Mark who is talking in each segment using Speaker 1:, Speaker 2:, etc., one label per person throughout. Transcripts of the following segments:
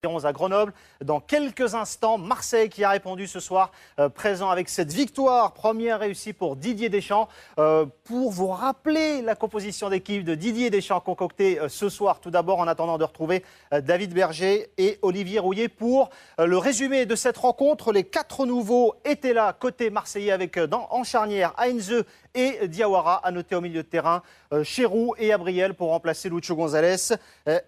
Speaker 1: à Grenoble. Dans quelques instants, Marseille qui a répondu ce soir, présent avec cette victoire, première réussie pour Didier Deschamps. Pour vous rappeler la composition d'équipe de Didier Deschamps concoctée ce soir, tout d'abord en attendant de retrouver David Berger et Olivier Rouillet pour le résumé de cette rencontre. Les 4 nouveaux étaient là côté marseillais avec en charnière Heinze et Diawara, à noter au milieu de terrain Chérou et Abriel pour remplacer Lucho González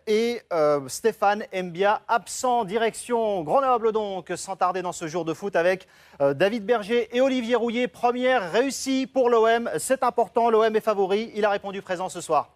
Speaker 1: et Stéphane Mbia absent. Direction Grenoble donc, sans tarder dans ce jour de foot avec David Berger et Olivier Rouillet. Première réussie pour l'OM, c'est important, l'OM est favori, il a répondu présent ce soir.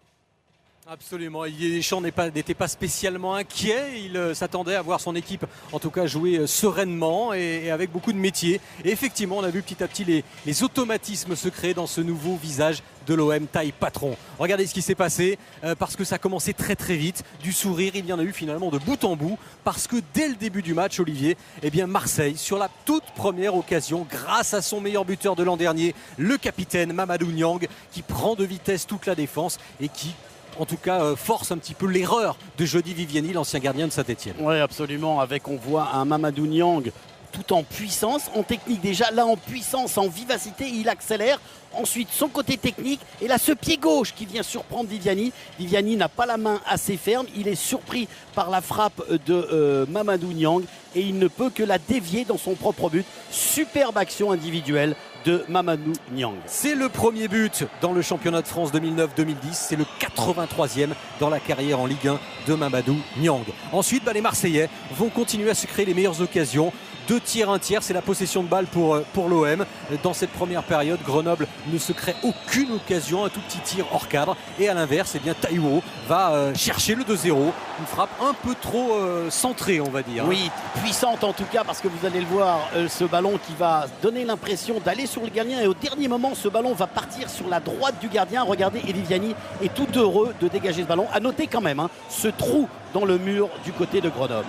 Speaker 2: Absolument, Didier Deschamps n'était pas spécialement inquiet, il s'attendait à voir son équipe en tout cas jouer sereinement et avec beaucoup de métier. Et effectivement, on a vu petit à petit les automatismes se créer dans ce nouveau visage de l'OM taille patron. Regardez ce qui s'est passé, parce que ça a commencé très très vite, du sourire, il y en a eu finalement de bout en bout, parce que dès le début du match, Olivier, eh bien Marseille, sur la toute première occasion, grâce à son meilleur buteur de l'an dernier, le capitaine Mamadou Niang, qui prend de vitesse toute la défense et qui en tout cas force un petit peu l'erreur de Jody Viviani, l'ancien gardien de Saint-Etienne.
Speaker 3: Oui, absolument, on voit un Mamadou Niang tout en puissance, en technique déjà, là en puissance, en vivacité, il accélère. Ensuite, son côté technique, et là ce pied gauche qui vient surprendre Viviani. Viviani n'a pas la main assez ferme, il est surpris par la frappe de Mamadou Niang et il ne peut que la dévier dans son propre but. Superbe action individuelle de Mamadou Niang.
Speaker 2: C'est le premier but dans le championnat de France 2009-2010, c'est le 83e dans la carrière en Ligue 1 de Mamadou Niang. Ensuite, les Marseillais vont continuer à se créer les meilleures occasions. 2 tiers, 1 tiers, c'est la possession de balle pour l'OM. Dans cette première période, Grenoble ne se crée aucune occasion, un tout petit tir hors cadre. Et à l'inverse, Taiwo va chercher le 2-0. Une frappe un peu trop centrée, on va dire.
Speaker 3: Oui, puissante en tout cas, parce que vous allez le voir, ce ballon qui va donner l'impression d'aller sur le gardien. Et au dernier moment, ce ballon va partir sur la droite du gardien. Regardez, Viviani est tout heureux de dégager ce ballon. À noter quand même ce trou dans le mur du côté de Grenoble.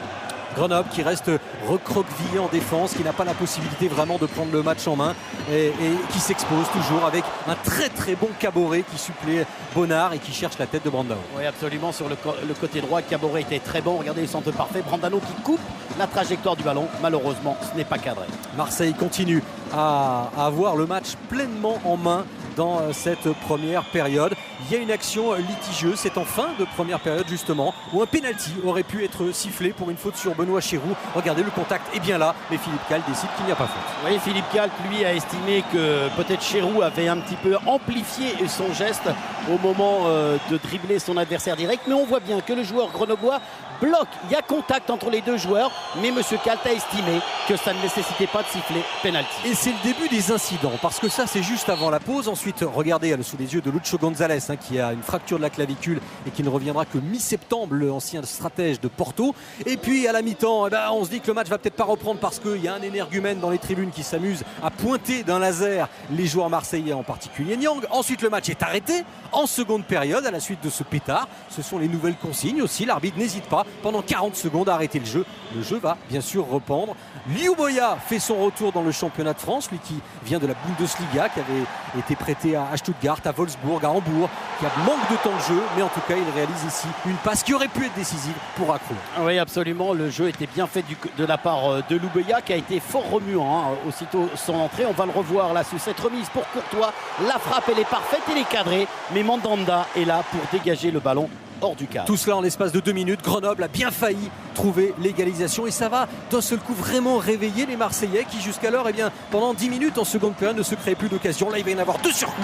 Speaker 2: Grenoble qui reste recroquevillé en défense, qui n'a pas la possibilité vraiment de prendre le match en main et qui s'expose toujours avec un très très bon Caboret qui supplée Bonnard et qui cherche la tête de Brandao.
Speaker 3: Oui, absolument, sur le côté droit, Caboret était très bon. Regardez le centre parfait, Brandao qui coupe la trajectoire du ballon. Malheureusement, ce n'est pas cadré.
Speaker 2: Marseille continue à avoir le match pleinement en main dans cette première période. Il y a une action litigieuse, c'est en fin de première période justement, où un pénalty aurait pu être sifflé pour une faute sur Benoît Chérou. Regardez, le contact est bien là, mais Philippe Cale décide qu'il n'y a pas faute.
Speaker 3: Oui, Philippe Cale, lui, a estimé que peut-être Chérou avait un petit peu amplifié son geste au moment de dribbler son adversaire direct, mais on voit bien que le joueur grenoblois bloque. Il y a contact entre les deux joueurs, mais M. Cale a estimé que ça ne nécessitait pas de siffler pénalty.
Speaker 2: Et c'est le début des incidents, parce que ça c'est juste avant la pause. Ensuite, regardez sous les yeux de Lucho González, qui a une fracture de la clavicule et qui ne reviendra que mi-septembre, l'ancien stratège de Porto. Et puis à la mi-temps, on se dit que le match va peut-être pas reprendre parce qu'il y a un énergumène dans les tribunes qui s'amuse à pointer d'un laser les joueurs marseillais, en particulier Niang. Ensuite, le match est arrêté en seconde période à la suite de ce pétard. Ce sont les nouvelles consignes aussi. L'arbitre n'hésite pas pendant 40 secondes à arrêter le jeu. Le jeu va bien sûr reprendre. Liu Boya fait son retour dans le championnat de France, lui qui vient de la Bundesliga, qui avait été prêté à Stuttgart, à Wolfsburg, à Hambourg, qui a manque de temps de jeu, mais en tout cas il réalise ici une passe qui aurait pu être décisive pour Accro.
Speaker 3: Oui, absolument, le jeu était bien fait de la part de Liu Boya, qui a été fort remuant aussitôt son entrée. On va le revoir là sous cette remise pour Courtois. La frappe, elle est parfaite, elle est cadrée, mais Mandanda est là pour dégager le ballon hors du cadre.
Speaker 2: Tout cela en l'espace de 2 minutes. Grenoble a bien failli trouver l'égalisation et ça va d'un seul coup vraiment réveiller les Marseillais qui jusqu'alors, pendant 10 minutes en seconde période ne se créaient plus d'occasion. Là, il va y en avoir 2 sur coup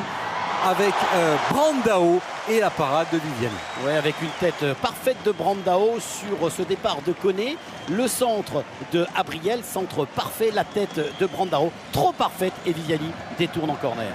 Speaker 2: avec Brandao et la parade de Viviani.
Speaker 3: Oui, avec une tête parfaite de Brandao sur ce départ de Koné. Le centre de Abriel, centre parfait, la tête de Brandao trop parfaite et Viviani détourne en corner.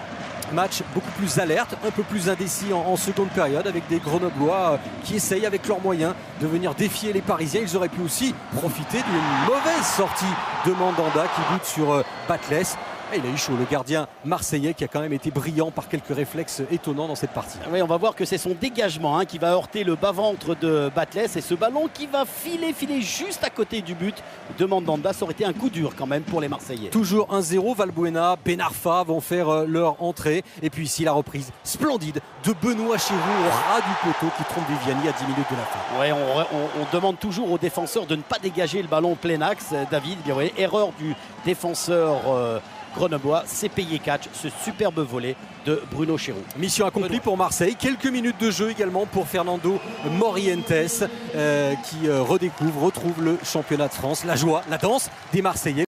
Speaker 2: Match beaucoup plus alerte, un peu plus indécis en seconde période avec des Grenoblois qui essayent avec leurs moyens de venir défier les Parisiens. Ils auraient pu aussi profiter d'une mauvaise sortie de Mandanda qui bute sur Batles. Il a eu chaud, le gardien marseillais qui a quand même été brillant par quelques réflexes étonnants dans cette partie.
Speaker 3: Oui, on va voir que c'est son dégagement qui va heurter le bas-ventre de Batles et ce ballon qui va filer juste à côté du but de Mandanda. Ça aurait été un coup dur quand même pour les Marseillais.
Speaker 2: Toujours 1-0, Valbuena, Ben Arfa vont faire leur entrée. Et puis ici la reprise splendide de Benoît Chirou au ras du poteau qui trompe Viviani à 10 minutes de la fin.
Speaker 3: Ouais, on demande toujours aux défenseurs de ne pas dégager le ballon plein axe. David, bien ouais, erreur du défenseur grenoblois, c'est payé catch, ce superbe volet de Bruno Chirou.
Speaker 2: Mission accomplie pour Marseille. Quelques minutes de jeu également pour Fernando Morientes qui retrouve le championnat de France. La joie, la danse des Marseillais.